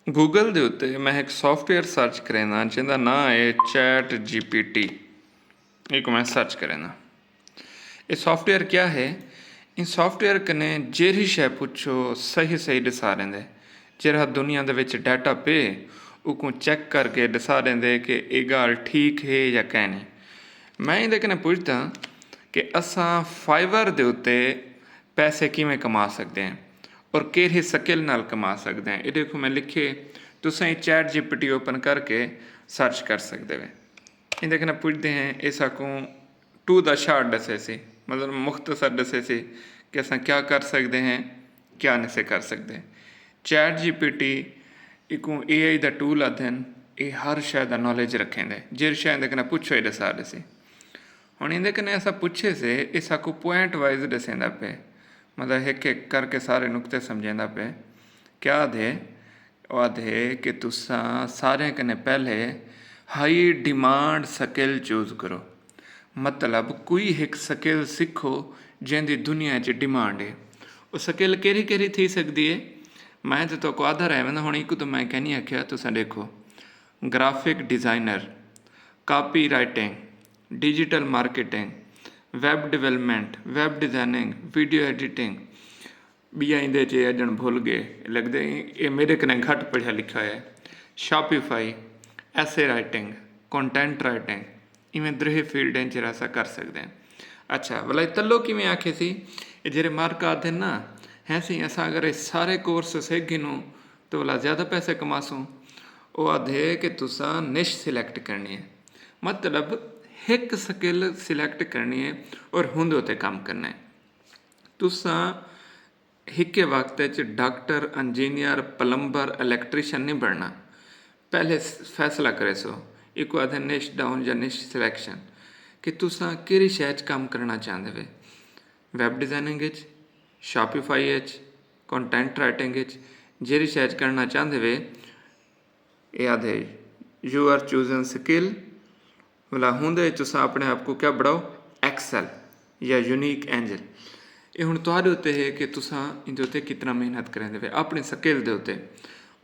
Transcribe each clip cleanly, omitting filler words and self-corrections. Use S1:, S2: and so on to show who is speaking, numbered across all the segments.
S1: Google ਦੇ ਉੱਤੇ ਮੈਂ ਇੱਕ ਸੌਫਟਵੇਅਰ ਸਰਚ ਕਰਨਾ ਜਿਹਦਾ ਨਾਂ ਹੈ चैट GPT। एक मैं सर्च करना ये सॉफ्टवेयर क्या है। इन सॉफ्टवेयर कने जेरी शै पुछो सही सही दसा देंदे। जेरा दुनिया दे विच डाटा पे उको चेक करके दसा देंदे कि ये गल ठीक है या कै नहीं। मैं इहदे कने पुछदा कि असां फाइवर दे उत्ते पैसे किवें कमा सकते हैं और किहड़ी स्किल नाल कमा सकते हैं। ये देखो मैं लिखे तुसीं चैट GPT ओपन करके सर्च कर सकते हो। इहदे कने पुछदे हैं इस को टू द शार्ट दसे सी, मतलब मुख्तसर दसे सी कि असां क्या कर सकते हैं क्या नहीं से कर सकते। चैट GPT एक AI का टूल आते हैं, ये हर शय का नॉलेज रखेंदे। जिस शय इहदे कने पुछो ये दसा दे सी। हुण इहदे कने असां पुछे से इस को पॉइंट वाइज दसेंदा पे, मतलब एक एक करके सारे नुक्ते समझेंदा पे। क्या दे आधे कि तुसां सारे कने पहले हाई डिमांड स्किल चूज़ करो, मतलब कोई एक स्किल सीखो जिंदी दुनिया च डिमांड है। वो स्किल केरी केरी थी सकती है। मैं तो को आधा रहा मैं हूँ एक तो मैं कहनी आख्या तुसां देखो graphic designer, copy writing, digital marketing, web development, web designing, video editing, बिया इंदे च अजन भुल गए लगते ये मेरे कने घट पढ़िया लिखा है। शॉपिफाई, ऐसे राइटिंग, कंटेंट राइटिंग, इवें द्रह फील्डें च ऐसा कर सकते हैं। अच्छा भला तलो किवें आखे सी जेरे मार्क आते ना हैं सी असा अगर ये सारे कोर्स सीख गिनूँ तो भला ज़्यादा पैसे कमासूँ। वो आधे कि तुसां निश सिलेक्ट करनी है, मतलब एक स्किल सिलेक्ट करनी है और हुंदे उत्ते काम करना है। तुसां एक वक्त डॉक्टर, इंजीनियर, प्लंबर, इलैक्ट्रीशियन नहीं बनना। पहले फैसला करे सो एक आधे निश डाउन या निश सिलेक्शन कि तुसां किहड़ी शै च काम करना चाहते वे। Web designing, Shopify, content writing जिहड़ी शै च करना चाहते वे ये आधे यू आर चूजन स्किल। भला हुंदे तुसां अपने आप को क्या बढ़ाओ एक्सेल या यूनीक एंजल। ये हुण तुहाडे उत्ते है कि तुसां इहदे उत्ते कितना मेहनत करेंदे वे अपने स्किल दे उत्ते।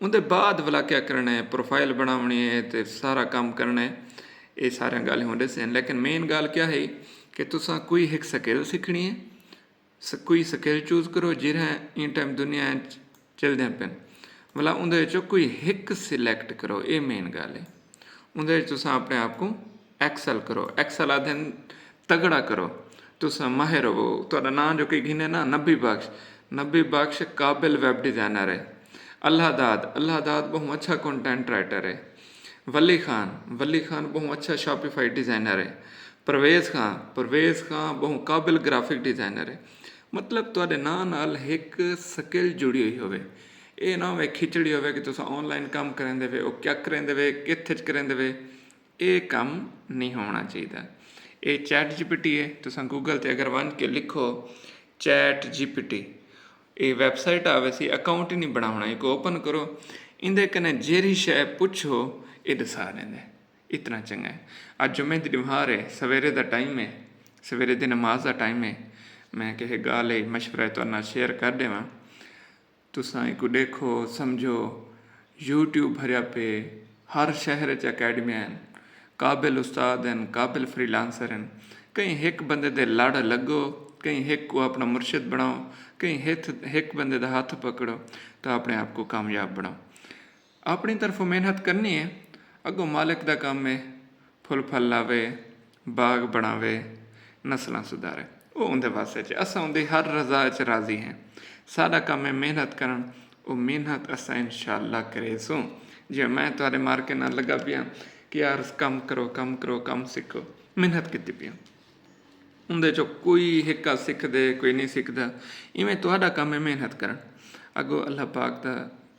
S1: उनके बाद भला क्या करना है, प्रोफाइल बनानी है तो सारा काम करना है। ये सारे गल होंदे से, लेकिन मेन गल क्या है कि तुसां कोई एक स्किल सीखनी है। कोई स्किल चूज़ करो जिहड़ा इन टाइम दुनिया चलदे पे, भला उहदे चों कोई एक सिलेक्ट करो। ये मेन गल है। उहदे तुसां अपने आप को एक्सल करो, एक्सल आदे तगड़ा करो, तुसां माहिर हो। तुहाडा नाम जो कोई गिने ना नबी बख्श काबिल वैब डिज़ाइनर है। अल्लाहदाद बहुत अच्छा कंटेंट राइटर है। वली खान बहुत अच्छा शॉपिफाई डिज़ाइनर है। परवेज़ खान बहुत काबिल ग्राफिक डिज़ाइनर है। मतलब तुहाडे नाम नाल एक स्किल जुड़ी हुई होवे। ये ना होवे खिचड़ी होवे कि तुसां ऑनलाइन काम करेंदे वे, वो क्या करेंदे वे, कित्थे च करेंदे वे। ये काम नहीं होना चाहिए। ये चैट GPT है। तुसां गूगल ते अगर वन के लिखो चैट GPT, ये वैबसाइट आवे सी, अकाउंट ही नहीं बनाना, एक ओपन करो, इंदे कने जेरी शै पुछो ये दसा देंदे। इतना चंगा है। अज जुम्मे दी नमाज़ है, सवेरे का टाइम है, सवेरे दी नमाज का टाइम है। मैं किसी गल मशवरा तुहाडे नाल शेयर कर देवां। तुसां एक देखो समझो यूट्यूब भरिया पे, हर शहर च अकैडमियां हैं, काबिल उस्ताद हैं, काबिल फ्रीलांसर हैं। कहीं एक बंदे दे लड़ लगो, कहीं एक को अपना मुर्शिद बनाओ, कहीं एक बंदे का हाथ पकड़ो तो अपने आप को कामयाब बनाओ। अपनी तरफों मेहनत करनी है, अगों मालिक का काम है फुल फल लावे, बाग बनावे, नस्लां सुधारे। वो उनके वास्ते च असां उनकी हर रज़ा च राज़ी हैं। साडा काम है मेहनत करन, वो मेहनत असां इंशाअल्लाह करे सूं। जे मैं तुहाडे मार्के नाल लगा पिया कि यार काम करो, काम सीखो, मेहनत कीती पिया, उनदे चो कोई हिक्का सीखदे कोई नहीं सीखदा। इवें तुहाडा काम है मेहनत करन। अगों अल्लाह पाक का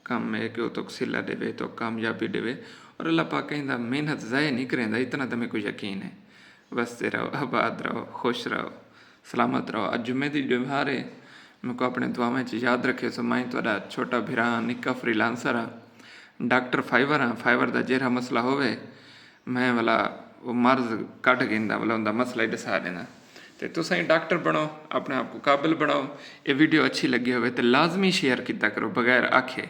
S1: काम है कि वो तो सिला देवे, तो कामयाबी देवे। और अल्लाह पाक कहंदा मेहनत ज़ाया नहीं करेंदा, इतना तो मेरे को यकीन है। बसते रहो, आबाद रहो, खुश रहो, सलामत रहो। अज जुम्मे दी त्योहार है, मेरे को अपने दुआवां च याद रखे सो। मैं तुहाडा छोटा भिरा निक्का फ्रीलांसर हाँ, डॉक्टर फाइवर हाँ। फाइवर का जेड़ा मसला होवे मैं वाला वो मर्ज कट गेंदा वाला उनका मसला ही दसा देना। तो तुसीं डॉक्टर बनो, अपने आप को काबिल बनाओ। ये वीडियो अच्छी लगी हो तो लाजमी शेयर किया करो बगैर आखे।